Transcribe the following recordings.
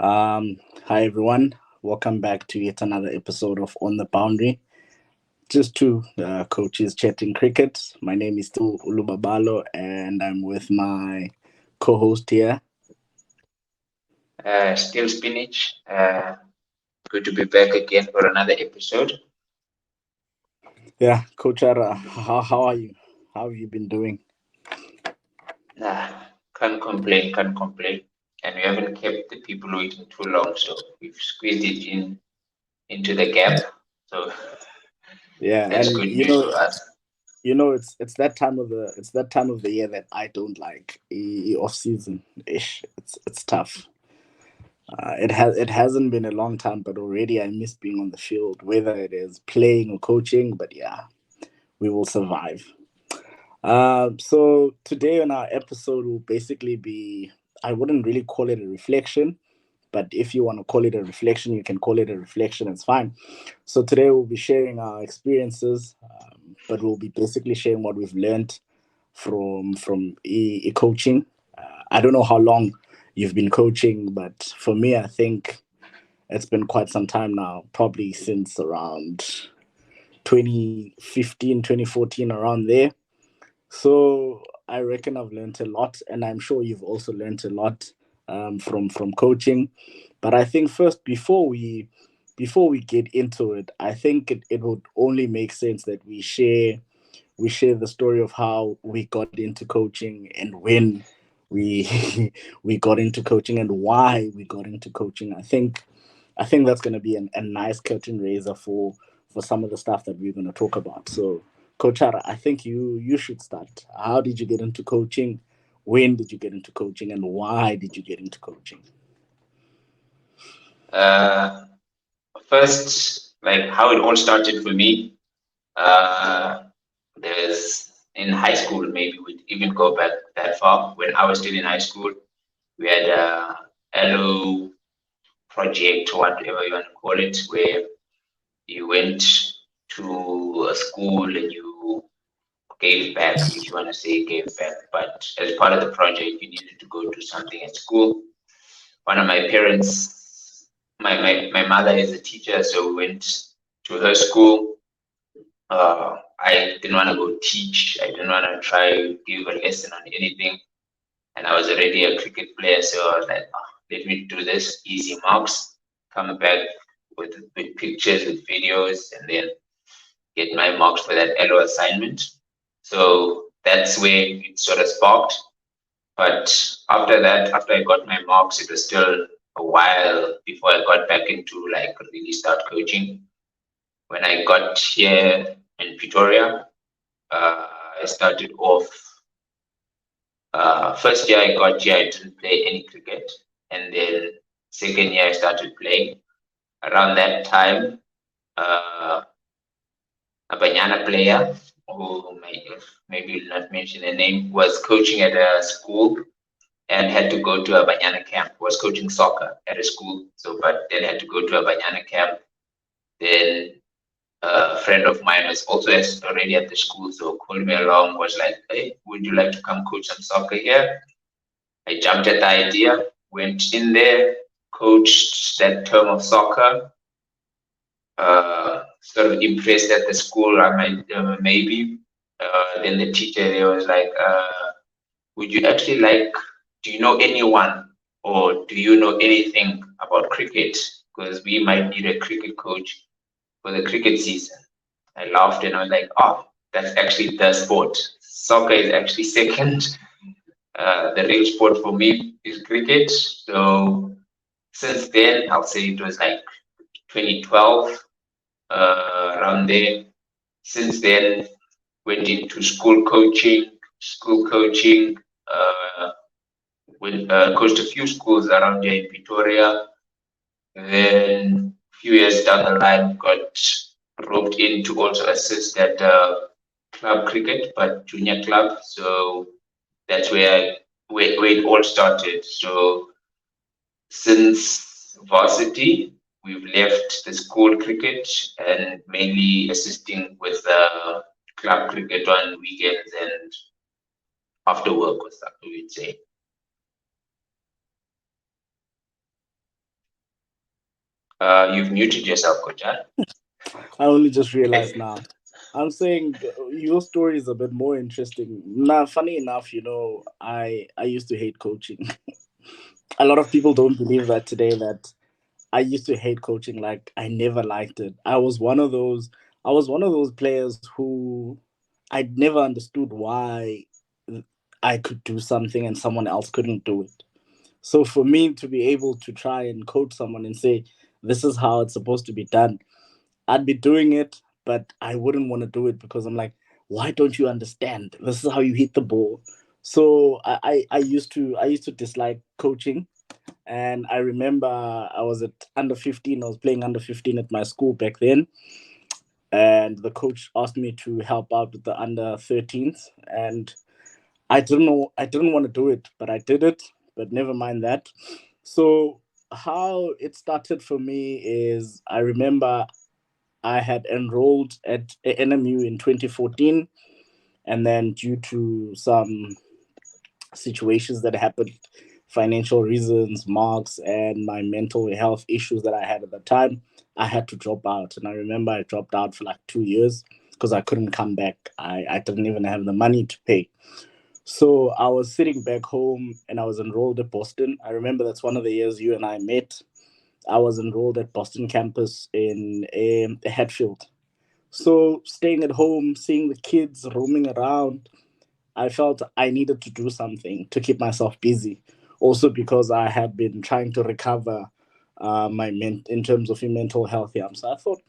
Hi everyone. Welcome back to yet another episode of On the Boundary. Just two coaches chatting cricket. My name is still Ulubabalo, and I'm with my co-host here. Still spinach. Good to be back again for another episode. Yeah, Coach Ara, how are you? How have you been doing? Can't complain, can't complain. And we haven't kept the people waiting too long, so we've squeezed it in into the gap. So Yeah, that's and good news for us. it's that time of the year that I don't like. Off season ish. It's tough. It hasn't been a long time, but already I miss being on the field, whether it is playing or coaching. But yeah, we will survive. So today on our episode will basically be, I wouldn't really call it a reflection, but if you want to call it a reflection, you can call it a reflection. It's fine. So today we'll be sharing our experiences, but we'll be basically sharing what we've learned from coaching. I don't know how long you've been coaching, but for me, I think it's been quite some time now, probably since around 2015, 2014, around there. So I reckon I've learned a lot, and I'm sure you've also learned a lot from coaching. But I think first, before we get into it, I think it would only make sense that we share the story of how we got into coaching and when we we got into coaching and why we got into coaching. I think that's going to be a nice curtain raiser for some of the stuff that we're going to talk about. So, Coach Ara, I think you should start. How did you get into coaching? When did you get into coaching, and why did you get into coaching? Uh, First, like how it all started for me. Uh, there's in high school, maybe we'd even go back that far. When I was still in high school, we had a LO project, whatever you want to call it, where you went to a school and you gave back, if you want to say gave back. But as part of the project, you needed to go do something at school. One of my parents, my mother is a teacher, so we went to her school. I didn't want to go teach. I didn't want to try give a lesson on anything. And I was already a cricket player, so I was like, let me do this easy marks, come back with pictures, with videos, and then get my marks for that LO assignment. So that's where it sort of sparked. But after that, after I got my marks, it was still a while before I got back into like really start coaching. When I got here in Pretoria, I started off. First year I got here, I didn't play any cricket, and then second year I started playing. Around that time, uh, a Banyana player who maybe will not mention a name was coaching at a school and had to go to a Banyana camp. Was coaching soccer at a school, so but then had to go to a Banyana camp. Then a friend of mine was also already at the school, so called me along. Was like, "Hey, would you like to come coach some soccer here?" I jumped at the idea, went in there, coached that term of soccer. Sort of impressed at the school. I might maybe. Then the teacher there was like, "Would you actually like? Do you know anyone, or do you know anything about cricket? Because we might need a cricket coach for the cricket season." I laughed and I was like, "Oh, that's actually the sport. Soccer is actually second. The real sport for me is cricket." So since then, I'll say it was like 2012, around there. Since then, went into school coaching, uh, coached a few schools around here in Pretoria. Then, a few years down the line, got roped in to also assist at club cricket, but junior club. So that's where it all started. So since varsity, we've left the school cricket and mainly assisting with club cricket on weekends and after work or stuff, we'd say. You've muted yourself, Coach. Huh? I only just realized now. I'm saying your story is a bit more interesting. Now, funny enough, I used to hate coaching. A lot of people don't believe that today. That I used to hate coaching. Like I never liked it. I was one of those. I was one of those players who I never understood why I could do something and someone else couldn't do it. So for me to be able to try and coach someone and say, this is how it's supposed to be done, I'd be doing it, but I wouldn't want to do it because I'm like, why don't you understand? This is how you hit the ball. So I used to dislike coaching. And I remember I was at under 15. I was playing under 15 at my school back then. And the coach asked me to help out with the under 13s. And I didn't know, I didn't want to do it, but I did it. But never mind that. So how it started for me is I remember I had enrolled at NMU in 2014, and then due to some situations that happened, financial reasons, marks, and my mental health issues that I had at the time, I had to drop out. And I remember I dropped out for like 2 years because I couldn't come back. I didn't even have the money to pay. So I was sitting back home and I was enrolled at Boston. I remember that's one of the years you and I met. I was enrolled at Boston campus in Hatfield. So staying at home, seeing the kids roaming around, I felt I needed to do something to keep myself busy. Also because I had been trying to recover in terms of mental health. Yeah. So I thought,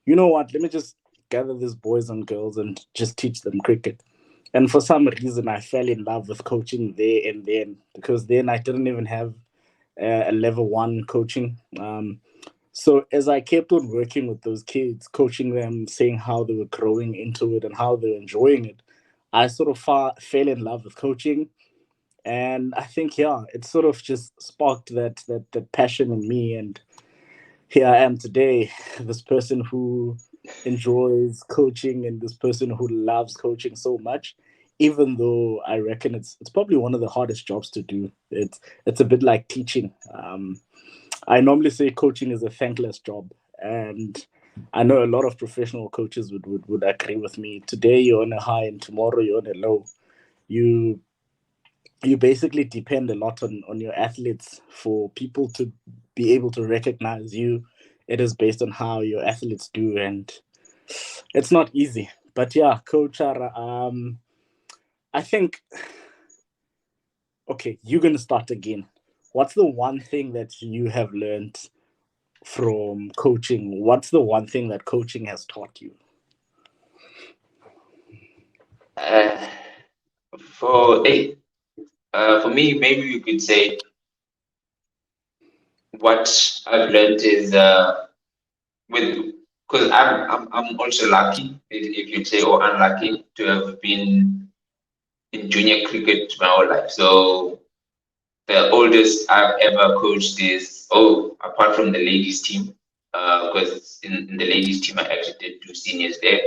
you know what? Let me just gather these boys and girls and just teach them cricket. And for some reason, I fell in love with coaching there and then because then I didn't even have a level one coaching. So as I kept on working with those kids, coaching them, seeing how they were growing into it and how they were enjoying it, I sort of fell in love with coaching. And I think, yeah, it sort of just sparked that passion in me. And here I am today, this person who enjoys coaching and this person who loves coaching so much. Even though I reckon it's probably one of the hardest jobs to do. It's a bit like teaching. I normally say coaching is a thankless job, and I know a lot of professional coaches would agree with me. Today you're on a high, and tomorrow you're on a low. You you basically depend a lot on your athletes for people to be able to recognize you. It is based on how your athletes do, and it's not easy. But yeah, Coach Ara, I think okay, you're gonna start again. What's the one thing that you have learned from coaching? What's the one thing that coaching has taught you? Uh, for me, maybe you could say what I've learned is with because I'm also lucky, if you'd say, or unlucky to have been in junior cricket my whole life. So the oldest I've ever coached is apart from the ladies team, because in the ladies team I actually did do seniors there.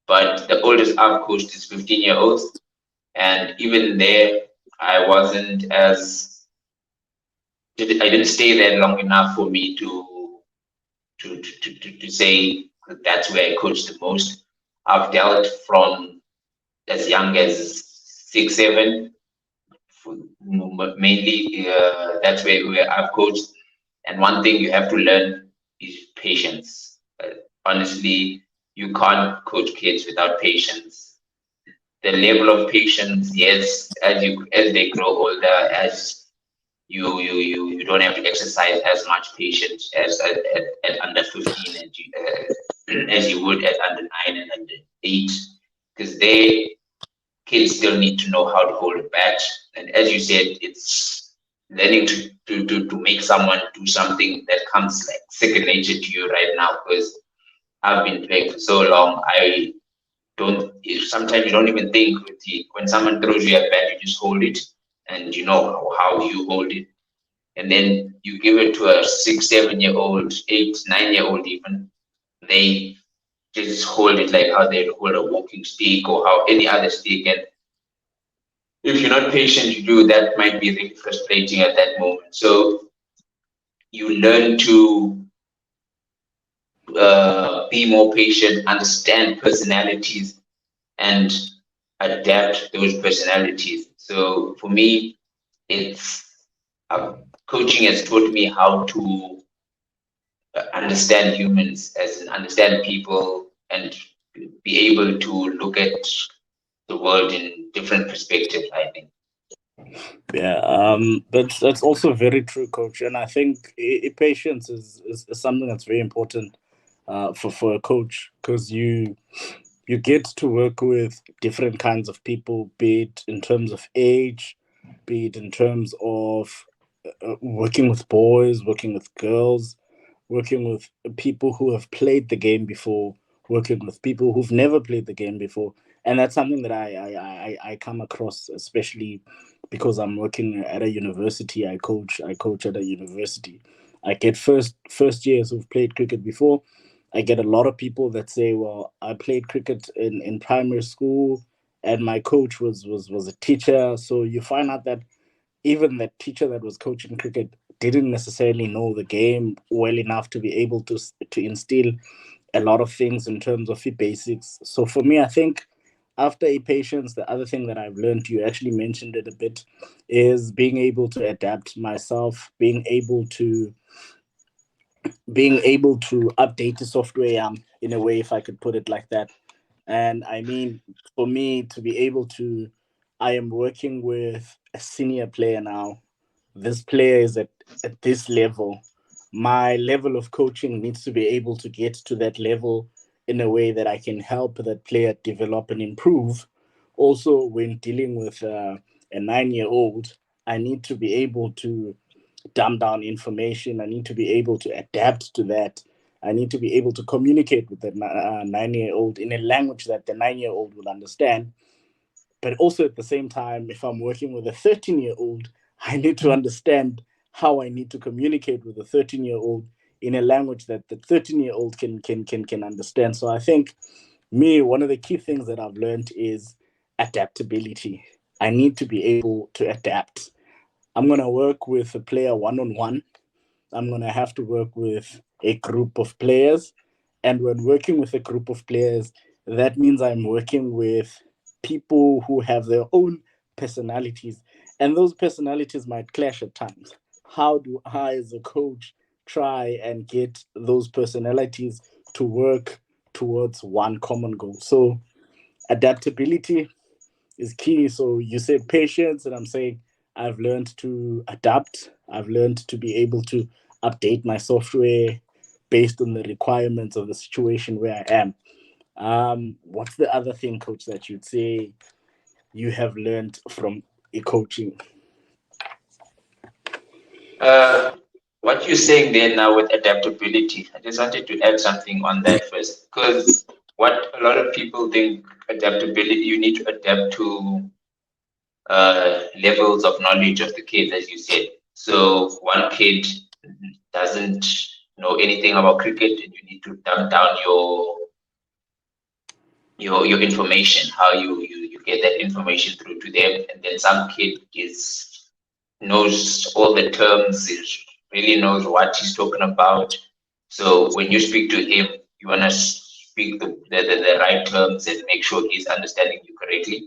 But the oldest I've coached is 15-year-olds, and even there I wasn't as I didn't stay there long enough for me to say that's where I coached the most. I've dealt from as young as 6, 7, mainly that's where I've coached. And one thing you have to learn is patience. Honestly, you can't coach kids without patience. The level of patience, yes, as they grow older, as you don't have to exercise as much patience at under 15 as you would at under 9 and under 8, because they kids still need to know how to hold a bat. And as you said, it's learning to make someone do something that comes like second nature to you right now. Because I've been playing for so long, I don't. Sometimes you don't even think when someone throws you a bat, you just hold it, and you know how you hold it, and then you give it to a 6, 7 year old, 8, 9 year old even. They just hold it like how they hold a walking stick or how any other stick, and if you're not patient, you do that might be really frustrating at that moment. So you learn to be more patient, understand personalities, and adapt those personalities. So for me, it's coaching has taught me how to understand humans, as in understand people, and be able to look at the world in different perspectives, I think. Yeah, that's also very true, coach. And I think patience is something that's very important for a coach, because you get to work with different kinds of people, be it in terms of age, be it in terms of working with boys, working with girls, working with people who have played the game before, working with people who've never played the game before. And that's something that I come across, especially because I'm working at a university. I coach at a university. I get first years who've played cricket before. I get a lot of people that say, well, I played cricket in primary school and my coach was a teacher. So you find out that even the teacher that was coaching cricket didn't necessarily know the game well enough to be able to instill a lot of things in terms of the basics. So for me, I think after a patience, the other thing that I've learned, you actually mentioned it a bit, is being able to adapt myself, being able to update the software, in a way, if I could put it like that. And I mean, for me to be able to, I am working with a senior player now. This player is at this level. My level of coaching needs to be able to get to that level in a way that I can help that player develop and improve. Also, when dealing with a 9-year old, I need to be able to dumb down information. I need to be able to adapt to that. I need to be able to communicate with the 9-year old in a language that the 9-year old will understand. But also at the same time, if I'm working with a 13-year old, I need to understand how I need to communicate with a 13-year old in a language that the 13-year old can understand. So I think me, one of the key things that I've learned is adaptability. I need to be able to adapt. I'm gonna work with a player one on one. I'm going to have to work with a group of players. And when working with a group of players, that means I'm working with people who have their own personalities. And those personalities might clash at times. How do I, as a coach, try and get those personalities to work towards one common goal? So, adaptability is key. So you said patience, and I'm saying I've learned to adapt. I've learned to be able to update my software based on the requirements of the situation where I am. What's the other thing, coach, that you'd say you have learned from coaching? Uh, what you're saying there now with adaptability, I just wanted to add something on that first, because what a lot of people think adaptability, you need to adapt to levels of knowledge of the kids, as you said. So one kid doesn't know anything about cricket, and you need to dumb down your information, how you get that information through to them. And then some kid is knows all the terms, is really knows what he's talking about. So when you speak to him, you wanna speak the right terms and make sure he's understanding you correctly.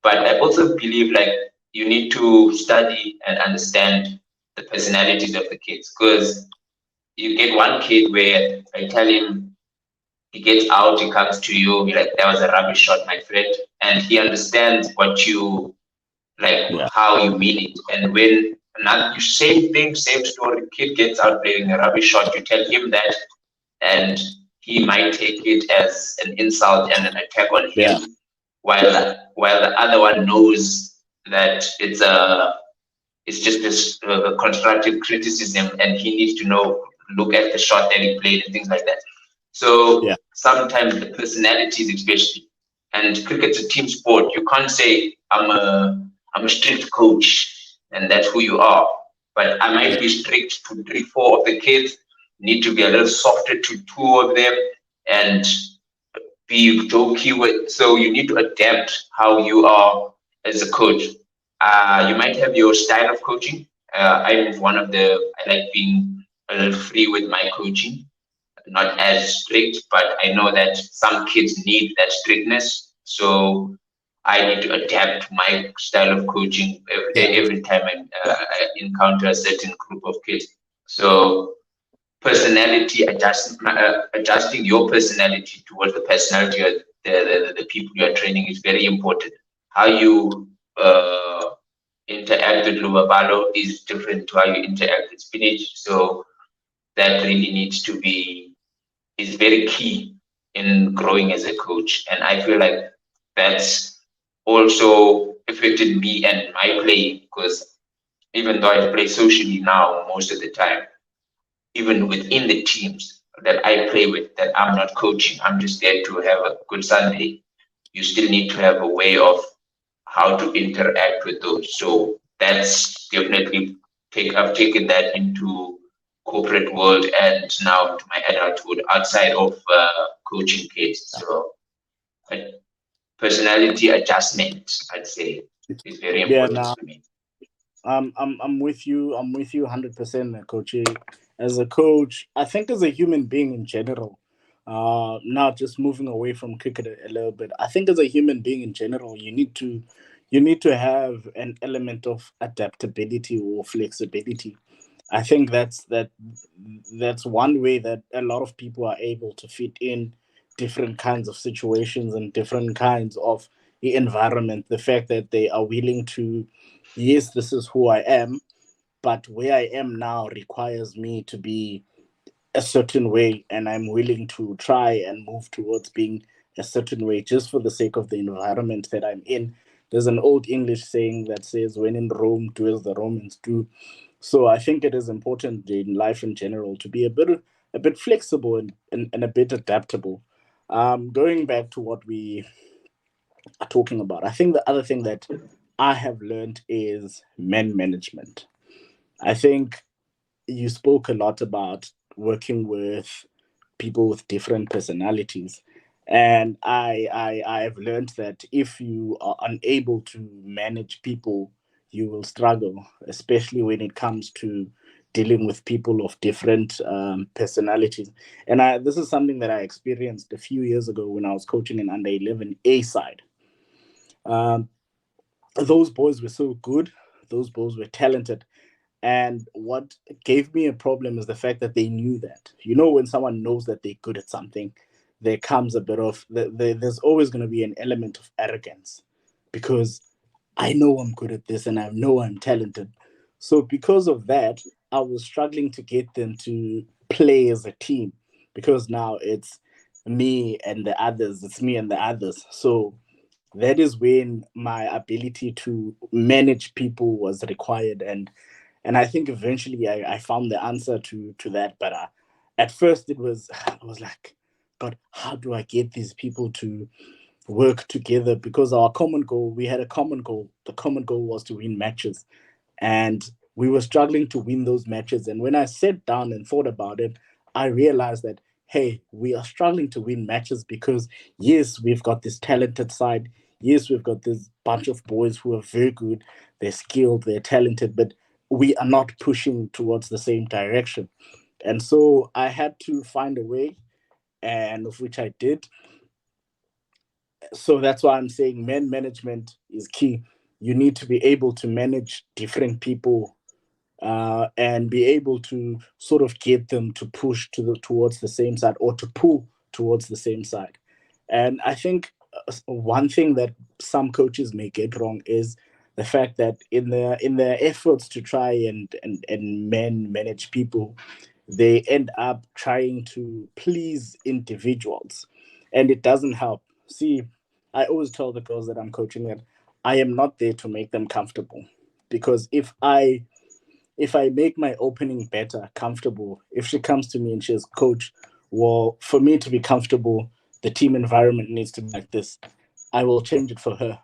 But I also believe like you need to study and understand the personalities of the kids, because you get one kid where I tell him, he gets out, he comes to you, you're like, that was a rubbish shot, my friend. And he understands what you like, Yeah, how you mean it. And when another you same thing, same story, kid gets out playing a rubbish shot, you tell him that, and he might take it as an insult and an attack on yeah, him, while the other one knows that it's just this constructive criticism, and he needs to know, look at the shot that he played and things like that. So yeah, sometimes the personalities, especially, and cricket's a team sport. You can't say I'm a strict coach and that's who you are. But I might be strict to 3, 4 of the kids. Need to be a little softer to 2 of them, and be jokey with. So you need to adapt how you are as a coach. You might have your style of coaching. I'm one of the, I like being a little free with my coaching. not as strict, but I know that some kids need that strictness. So I need to adapt my style of coaching every time I encounter a certain group of kids. So personality adjusting your personality towards the personality of the people you are training is very important. How you interact with Luvavalo is different to how you interact with spinach. So that really needs to be is very key in growing as a coach. And I feel like that's also affected me and my play because even though I play socially now most of the time, even within the teams that I play with that I'm not coaching, I'm just there to have a good Sunday. You still need to have a way of how to interact with those. So that's definitely I've taken that into corporate world and now into my adulthood outside of coaching kids. So uh, personality adjustment, I'd say, is very Yeah, important now for me. I'm with you. I'm with you 100%, coach. As a coach, I think as a human being in general, not just moving away from cricket a little bit. I think as a human being in general, you need to have an element of adaptability or flexibility. I think that's one way that a lot of people are able to fit in different kinds of situations and different kinds of the environment. The fact that they are willing to, yes, this is who I am, but where I am now requires me to be a certain way, and I'm willing to try and move towards being a certain way just for the sake of the environment that I'm in. There's an old English saying that says, "When in Rome, do as the Romans do." So I think it is important in life in general to be a bit flexible and a bit adaptable. Going back to what we are talking about, I think the other thing that I have learned is men management. I think you spoke a lot about working with people with different personalities. And I have learned that if you are unable to manage people, you will struggle, especially when it comes to dealing with people of different personalities. And this is something that I experienced a few years ago when I was coaching an under 11 A side. Um, those boys were so good, those boys were talented, and what gave me a problem is the fact that they knew that. You know, when someone knows that they're good at something, there comes a bit of, there's always going to be an element of arrogance because I know I'm good at this and I know I'm talented. So, because of that, I was struggling to get them to play as a team because now it's me and the others, it's me and the others. So, that is when my ability to manage people was required. And I think eventually I found the answer to that. But at first it was I was like, God, how do I get these people to work together? Because our common goal, we had a common goal. The common goal was to win matches, and we were struggling to win those matches. And when I sat down and thought about it, I realized that hey, we are struggling to win matches because yes, we've got this talented side. Yes, we've got this bunch of boys who are very good. They're skilled, they're talented, but we are not pushing towards the same direction. And so I had to find a way, and of which I did. So that's why I'm saying men management is key. You need to be able to manage different people and be able to sort of get them to push towards the same side or to pull towards the same side. And I think one thing that some coaches may get wrong is the fact that in their efforts to try and manage people, they end up trying to please individuals, and it doesn't help. See, I always tell the girls that I'm coaching that I am not there to make them comfortable, because if I make my opening better, comfortable, if she comes to me and she says, Coach, well, for me to be comfortable, the team environment needs to be like this, I will change it for her.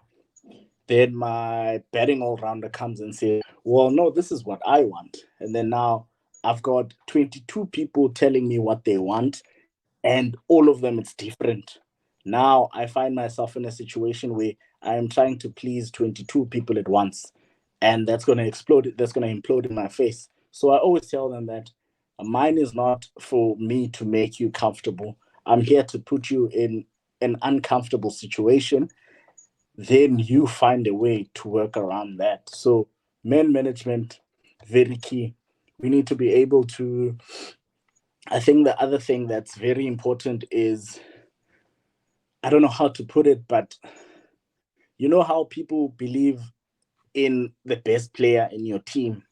Then my batting all rounder comes and says, well, no, this is what I want. And then now I've got 22 people telling me what they want, and all of them, it's different. Now I find myself in a situation where I am trying to please 22 people at once, and that's going to explode. That's going to implode in my face. So I always tell them that Mine is not for me to make you comfortable. I'm here to put you in an uncomfortable situation. Then you find a way to work around that. So, man management, very key. We need to be able to. I think the other thing that's very important is, I don't know how to put it, but you know how people believe in the best player in your team.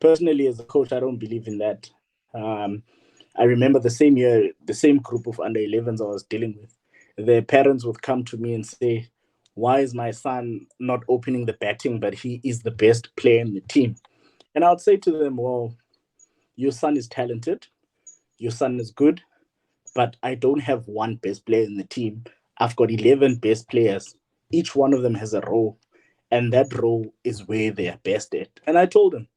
Personally, as a coach, I don't believe in that. I remember the same year, the same group of under 11s I was dealing with, their parents would come to me and say, "Why is my son not opening the batting, but he is the best player in the team?" And I would say to them, "Well, your son is talented, your son is good, but I don't have one best player in the team. I've got 11 best players. Each one of them has a role, and that role is where they are best at." And I told him,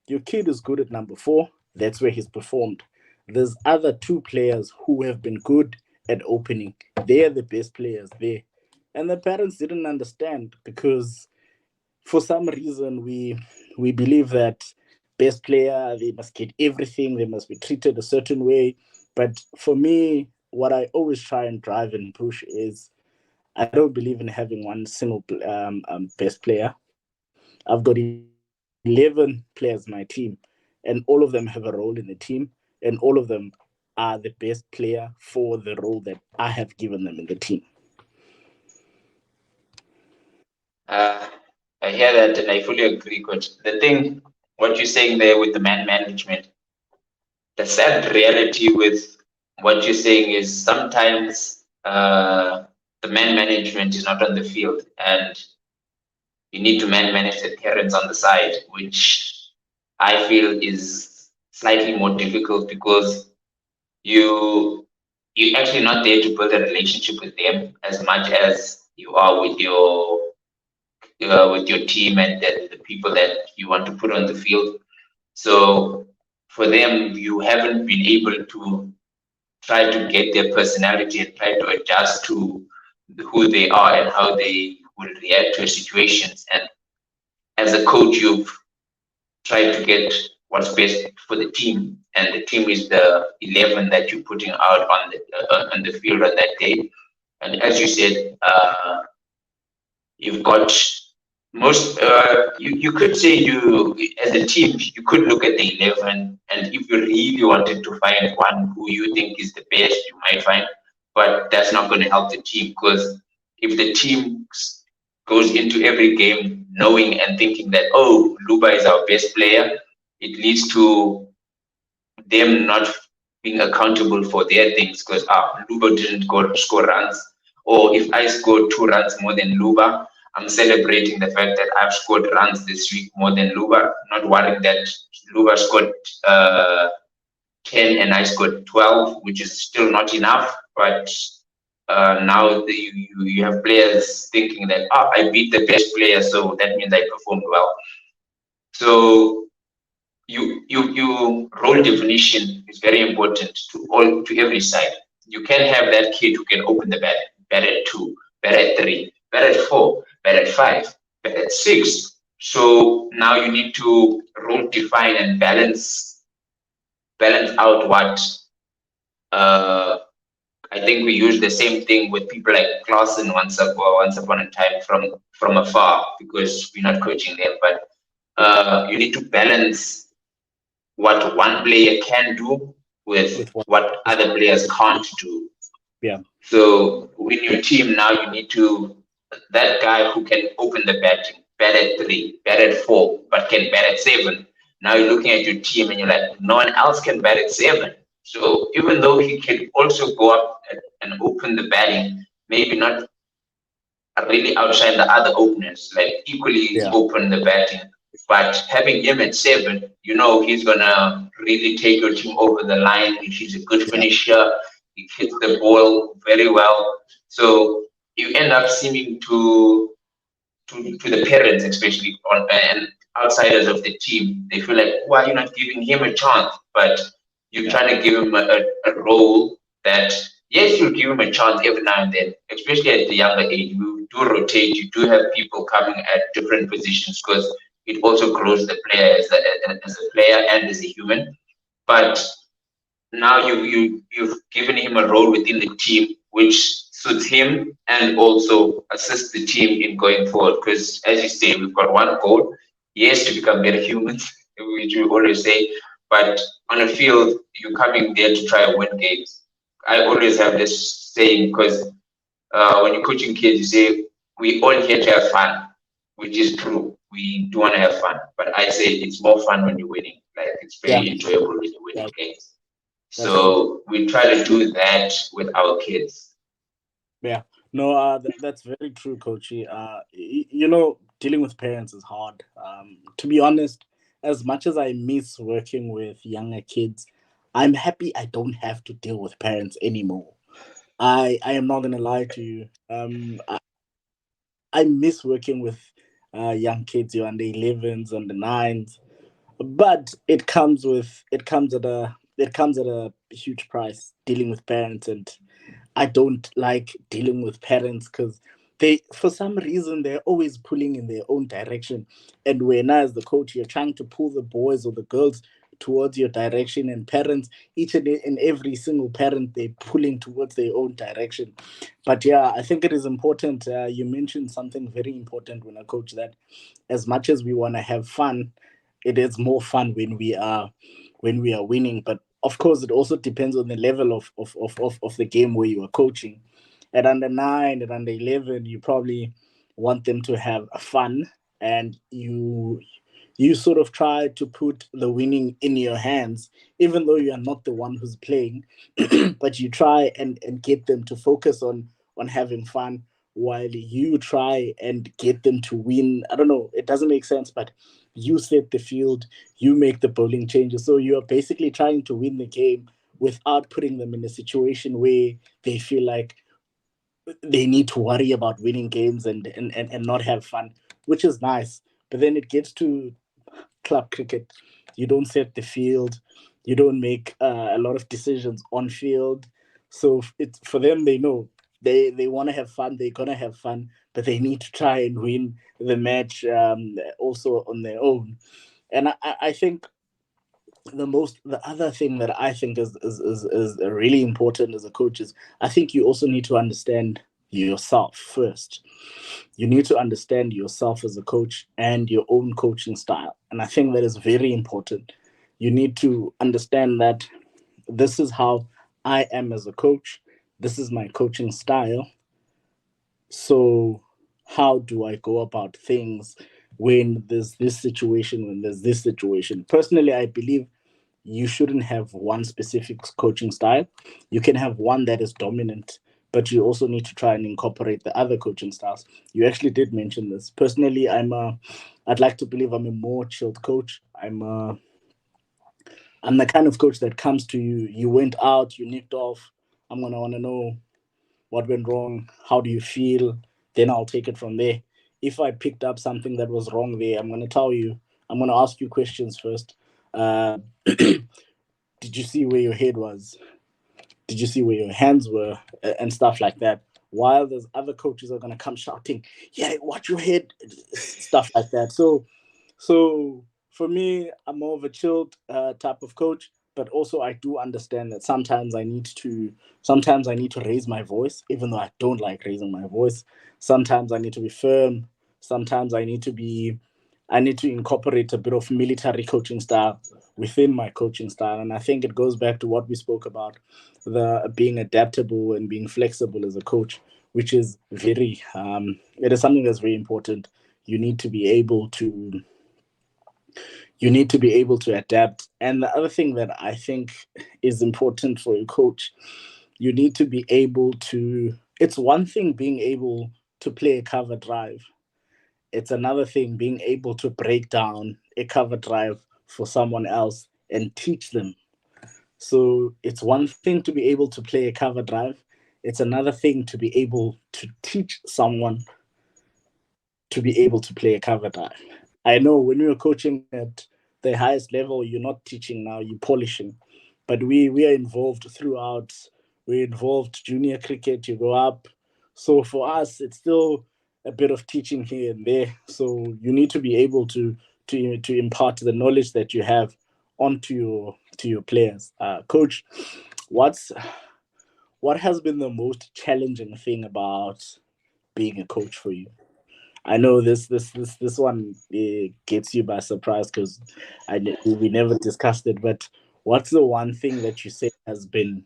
"Your kid is good at number 4. That's where he's performed. There's other 2 players who have been good at opening. They're the best players there." And the parents didn't understand because for some reason we believe that best player, they must get everything, they must be treated a certain way. But for me, what I always try and drive and push is, I don't believe in having one single best player. I've got 11 players in my team, and all of them have a role in the team, and all of them are the best player for the role that I have given them in the team. Uh, I hear that and I fully agree, coach. The thing, what you're saying there with the man management, the sad reality with what you're saying is sometimes the man management is not on the field, and you need to man manage the parents on the side, which I feel is slightly more difficult because you you're actually not there to build a relationship with them as much as you are with your team and the people that you want to put on the field. So for them, you haven't been able to try to get their personality and try to adjust to who they are and how they will react to situations. And as a coach, you've tried to get what's best for the team, and the team is the 11 that you're putting out on the field on that day. And as you said, you've got most you could say you as a team you could look at the 11, and if you really wanted to find one who you think is the best you might find, but that's not going to help the team because if the team goes into every game knowing and thinking that, oh, Luba is our best player, it leads to them not being accountable for their things because Luba didn't go score runs, or if I scored 2 runs more than Luba, I'm celebrating the fact that I've scored runs this week more than Luba, not worrying that Luba scored 10 and I scored 12, which is still not enough. But now you have players thinking that, I beat the best player, so that means I performed well. So you role definition is very important to every side. You can have that kid who can open the bat, bat at 2, bat at 3, bat at 4, bat at 5, bat at 6. So now you need to role define and balance out what I think we use the same thing with people like Clausen once upon a time from afar because we're not coaching them, but you need to balance what one player can do with what other players can't do. Yeah. So with your team now, you need to that guy who can open the batting, bat at 3, bat at 4, but can bat at 7. Now you're looking at your team and you're like, no one else can bat at 7. So even though he can also go up and open the batting, maybe not really outshine the other openers, like equally open the batting. But having him at 7, you know he's gonna really take your team over the line. He's a good finisher. He hits the ball very well. So you end up seeming to the parents, especially and outsiders of the team, they feel like, why are you not giving him a chance? But you're trying to give him a role that, yes, you give him a chance every now and then, especially at the younger age. You do rotate, you do have people coming at different positions because it also grows the player as a player and as a human. But now you've given him a role within the team which suits him and also assists the team in going forward. Because as you say, we've got one goal, yes, to become better humans, which we always say, but on a field, you're coming there to try and win games. I always have this saying because when you're coaching kids, you say we all here to have fun, which is true. We do want to have fun, but I say it's more fun when you're winning. Like it's Yeah, very enjoyable when you're winning that, games. that's true. So we try to do that with our kids. Yeah, no, that's very true, Coachy. Dealing with parents is hard. To be honest, as much as I miss working with younger kids, I'm happy I don't have to deal with parents anymore. I am not gonna lie to you. I miss working with young kids, you're on the 11s and the 9s, but it comes at a huge price dealing with parents, and I don't like dealing with parents because they, for some reason, they're always pulling in their own direction. And when, as the coach, you're trying to pull the boys or the girls towards your direction, and parents, each and every single parent, they're pulling towards their own direction. But yeah, I think it is important. You mentioned something very important when I coach, that as much as we want to have fun, it is more fun when we are winning. But of course, it also depends on the level of the game where you are coaching. At under 9, at under 11, you probably want them to have fun, and you sort of try to put the winning in your hands, even though you are not the one who's playing, but you try and get them to focus on having fun while you try and get them to win. I don't know, it doesn't make sense, but you set the field, you make the bowling changes. So you're basically trying to win the game without putting them in a situation where they feel like they need to worry about winning games and not have fun, which is nice. But then it gets to club cricket. You don't set the field, you don't make a lot of decisions on field. So it's for them, they know they want to have fun, they're gonna have fun, but they need to try and win the match also on their own. And I think the other thing that I think is really important as a coach is, I think you also need to understand yourself first. You need to understand yourself as a coach and your own coaching style. And I think that is very important. You need to understand that this is how I am as a coach. This is my coaching style. So how do I go about things when there's this situation, when there's this situation? Personally, I believe you shouldn't have one specific coaching style. You can have one that is dominant, but you also need to try and incorporate the other coaching styles. You actually did mention this. Personally, I'd like to believe I'm a more chilled coach. I'm the kind of coach that comes to you. You went out, you nicked off. I'm gonna want to know what went wrong. How do you feel? Then I'll take it from there. If I picked up something that was wrong there, I'm gonna tell you. I'm gonna ask you questions first. Uh, did you see where your head was? Did you see where your hands were, and stuff like that? While there's other coaches are gonna come shouting, yeah, watch your head, stuff like that. So for me, I'm more of a chilled type of coach, but also I do understand that sometimes I need to raise my voice, even though I don't like raising my voice. Sometimes I need to be firm. Sometimes I need to incorporate a bit of military coaching style within my coaching style. And I think it goes back to what we spoke about, the being adaptable and being flexible as a coach, which is it is something that's very important. You need to be able to you need to be able to adapt. And the other thing that I think is important for a coach, you need to be able to, it's one thing being able to play a cover drive, it's another thing being able to break down a cover drive for someone else and teach them. So it's one thing to be able to play a cover drive, it's another thing to be able to teach someone to be able to play a cover drive. I know when you're coaching at the highest level, you're not teaching now, you're polishing. But we are involved throughout. We're involved junior cricket, you go up. So for us, it's still a bit of teaching here and there. So you need to be able to impart the knowledge that you have on to your players. Coach, what has been the most challenging thing about being a coach for you? I know this one gets you by surprise because we never discussed it. But what's the one thing that you say has been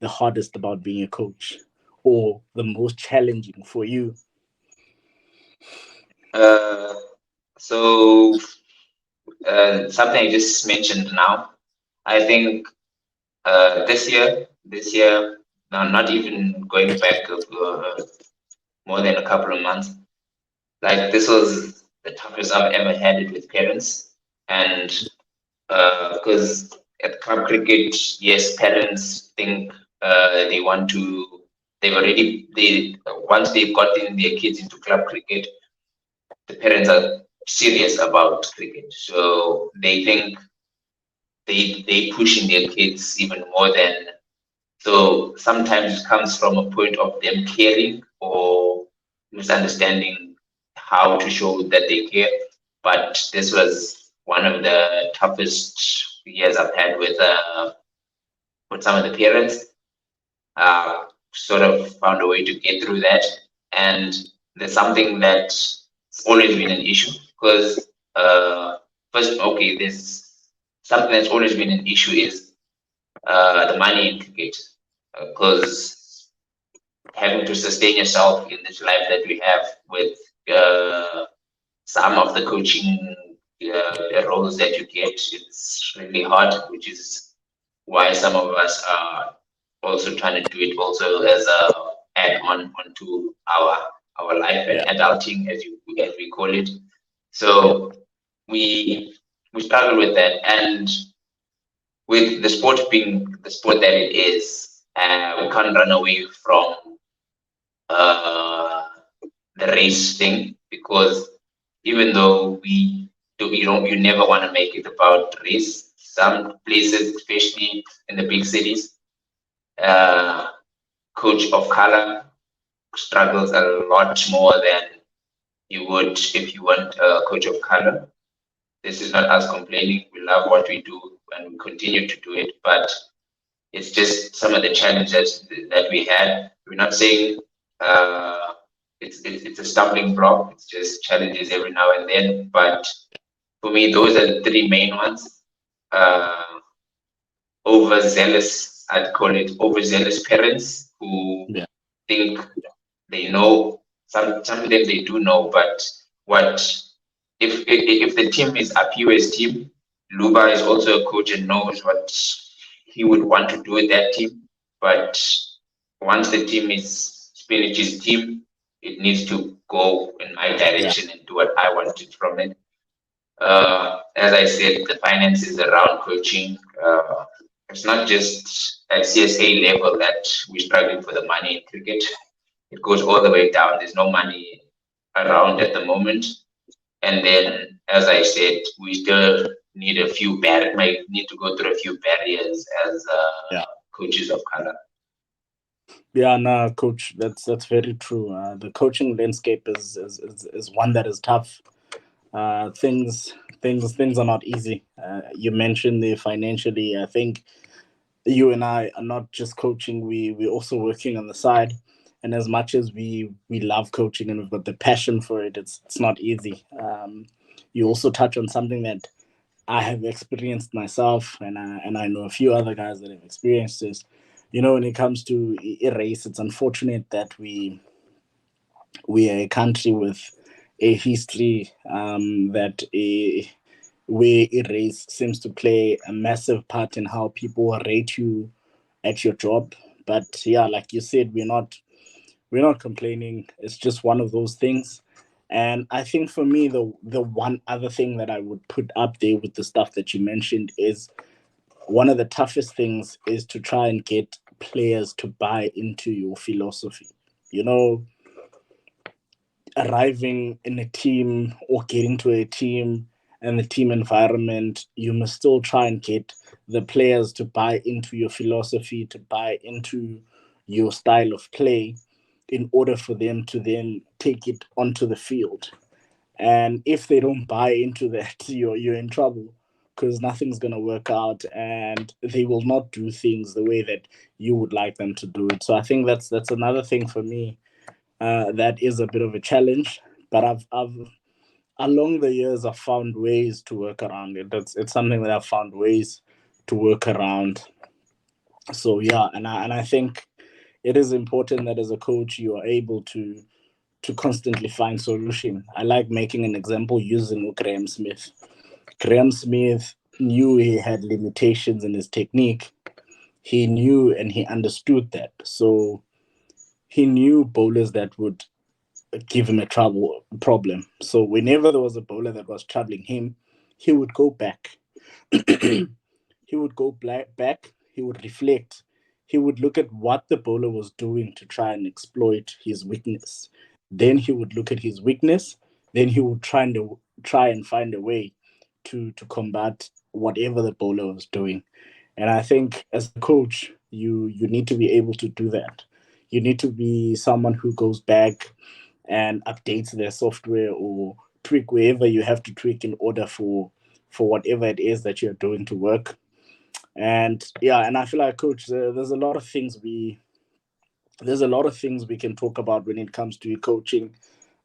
the hardest about being a coach, or the most challenging for you? Uh, so something I just mentioned now. I think this year, no, not even going back more than a couple of months. Like this was the toughest I've ever had it with parents, and because at club cricket, yes, parents think they want to. They once they've gotten their kids into club cricket, the parents are serious about cricket, so they think they pushing their kids even more than. So sometimes it comes from a point of them caring or misunderstanding how to show that they care. But this was one of the toughest years I've had with some of the parents. Sort of found a way to get through that, and there's something that's always been an issue because first, okay, there's something that's always been an issue is the money in cricket because having to sustain yourself in this life that we have with some of the coaching roles that you get, it's really hard, which is why some of us are also trying to do it also as a add on onto our life and Yeah, adulting as we call it. yeah, So we struggle with that, and with the sport being the sport that it is, we can't run away from uh, the race thing because even though you never want to make it about race. Some places, especially in the big cities, uh, coach of color struggles a lot more than you would if you weren't a coach of color. This is not us complaining. We love what we do and we continue to do it, but it's just some of the challenges that we had. We're not saying it's a stumbling block. It's just challenges every now and then. But for me, those are the three main ones. Uh, Overzealous, I'd call it overzealous parents who yeah, think they know. Some of them they do know, but what if the team is a POS team, Luba is also a coach and knows what he would want to do with that team. But once the team is Spinach's team, it needs to go in my yeah, direction and do what I wanted from it. As I said, the finances around coaching, it's not just at CSA level that we're struggling for the money in cricket. It goes all the way down. There's no money around yeah, at the moment. And then, as I said, we still need might need to go through a few barriers as yeah. coaches of color. Yeah, no, coach, that's very true. The coaching landscape is one that is tough. Things are not easy. You mentioned the financially. I think you and I are not just coaching. We're also working on the side. And as much as we love coaching and we've got the passion for it, it's not easy. You also touch on something that I have experienced myself, and I know a few other guys that have experienced this. When it comes to race, it's unfortunate that we are a country with a history that where race seems to play a massive part in how people rate you at your job. But yeah, like you said, we're not complaining. It's just one of those things. And I think for me, the one other thing that I would put up there with the stuff that you mentioned is one of the toughest things is to try and get players to buy into your philosophy. You know, arriving in a team or getting to a team and the team environment, you must still try and get the players to buy into your philosophy, to buy into your style of play in order for them to then take it onto the field. And if they don't buy into that, you're in trouble because nothing's going to work out, and they will not do things the way that you would like them to do it. So I think that's another thing for me, that is a bit of a challenge. But I've along the years I've found ways to work around it. It's something that I've found ways to work around. So yeah, and I think it is important that as a coach you are able to constantly find solution. I like making an example using Graham Smith. Graham Smith knew he had limitations in his technique. He knew and he understood that. So he knew bowlers that would give him a trouble problem. So whenever there was a bowler that was troubling him, he would go back. He would go back. He would reflect. He would look at what the bowler was doing to try and exploit his weakness. Then he would look at his weakness. Then he would try and find a way to combat whatever the bowler was doing. And I think as a coach, you need to be able to do that. You need to be someone who goes back and updates their software or tweak wherever you have to tweak in order for whatever it is that you're doing to work. And yeah, and I feel like, coach, there's a lot of things we can talk about when it comes to coaching.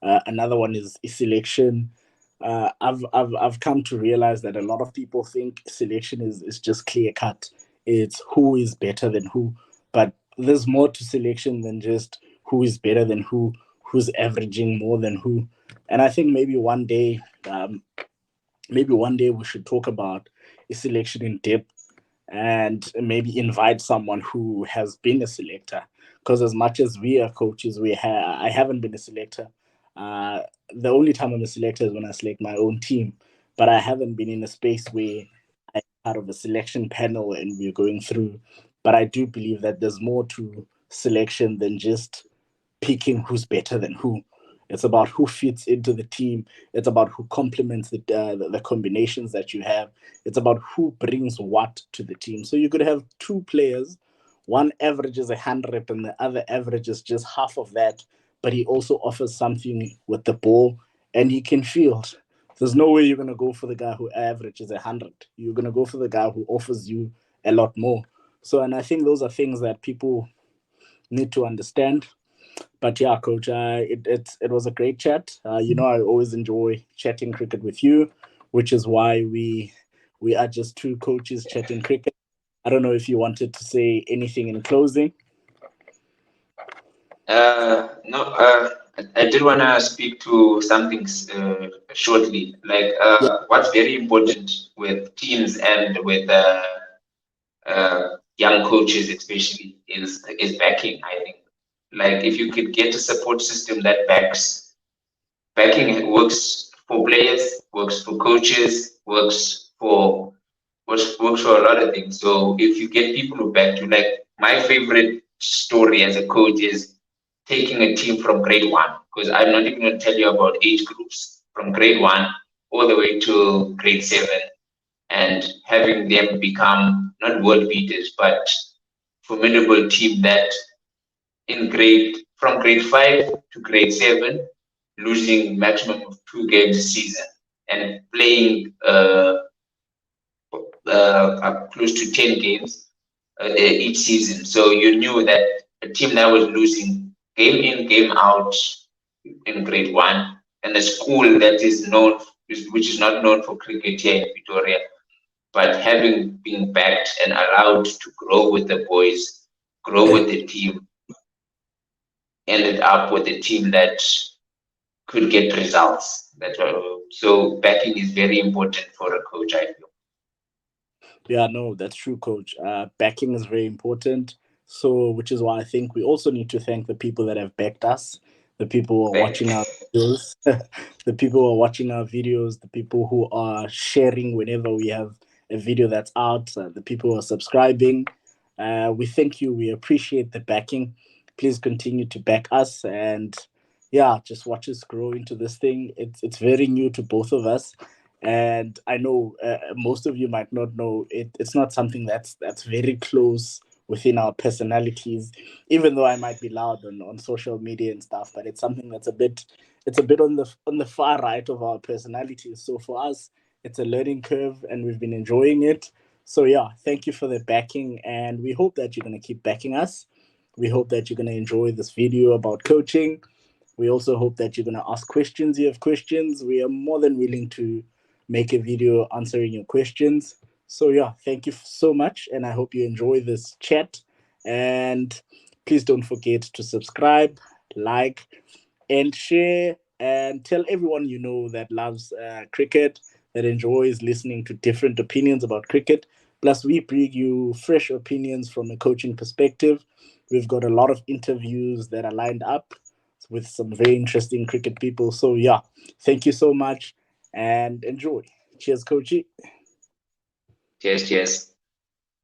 Another one is selection. I've come to realize that a lot of people think selection is just clear cut. It's who is better than who, but there's more to selection than just who is better than who, who's averaging more than who. And I think maybe one day we should talk about a selection in depth, and maybe invite someone who has been a selector. Because as much as we are coaches, I haven't been a selector. Uh, the only time I'm a selector is when I select my own team, but I haven't been in a space where I'm part of a selection panel and we're going through. But I do believe that there's more to selection than just picking who's better than who. It's about who fits into the team. It's about who complements the combinations that you have. It's about who brings what to the team. So you could have two players, one averages 100 and the other averages just half of that, but he also offers something with the ball and he can field. There's no way you're going to go for the guy who averages 100. You're going to go for the guy who offers you a lot more. So, and I think those are things that people need to understand. But yeah, coach, it was a great chat. I always enjoy chatting cricket with you, which is why we are just two coaches chatting cricket. I don't know if you wanted to say anything in closing. No, I did want to speak to something shortly. Like, Yeah, what's very important with teams and with young coaches, especially, is backing. I think, like, if you could get a support system that backing works for players, works for coaches, works for a lot of things. So if you get people who back you, like my favorite story as a coach is taking a team from grade one, because I'm not even going to tell you about age groups from grade one all the way to grade seven, and having them become not world beaters, but formidable team that in grade from grade five to grade seven, losing maximum of 2 games a season and playing close to 10 games each season. So you knew that a team that was losing game in, game out in grade one, and a school that is known, which is not known for cricket here in Victoria, but having been backed and allowed to grow with the boys, grow with the team, ended up with a team that could get results. So backing is very important for a coach, I feel. yeah, no, that's true, coach. Backing is very important. So, which is why I think we also need to thank the people that have backed us, the people who are watching our videos, the people who are watching our videos, the people who are sharing whenever we have a video that's out, the people who are subscribing. We thank you. We appreciate the backing. Please continue to back us, and yeah, just watch us grow into this thing. It's very new to both of us, and I know most of you might not know it. It's not something that's very close within our personalities, even though I might be loud on social media and stuff, but it's something that's a bit on the far right of our personalities. So for us, It's a learning curve, and we've been enjoying it. So yeah, thank you for the backing, and we hope that you're going to keep backing us. We hope that you're going to enjoy this video about coaching. We also hope that you're going to ask questions. You have questions, we are more than willing to make a video answering your questions. So yeah, thank you so much, and I hope you enjoy this chat. And please don't forget to subscribe, like, and share, and tell everyone you know that loves cricket, that enjoys listening to different opinions about cricket. Plus, we bring you fresh opinions from a coaching perspective. We've got a lot of interviews that are lined up with some very interesting cricket people. So, yeah, thank you so much and enjoy. Cheers, Coachy. Cheers, cheers.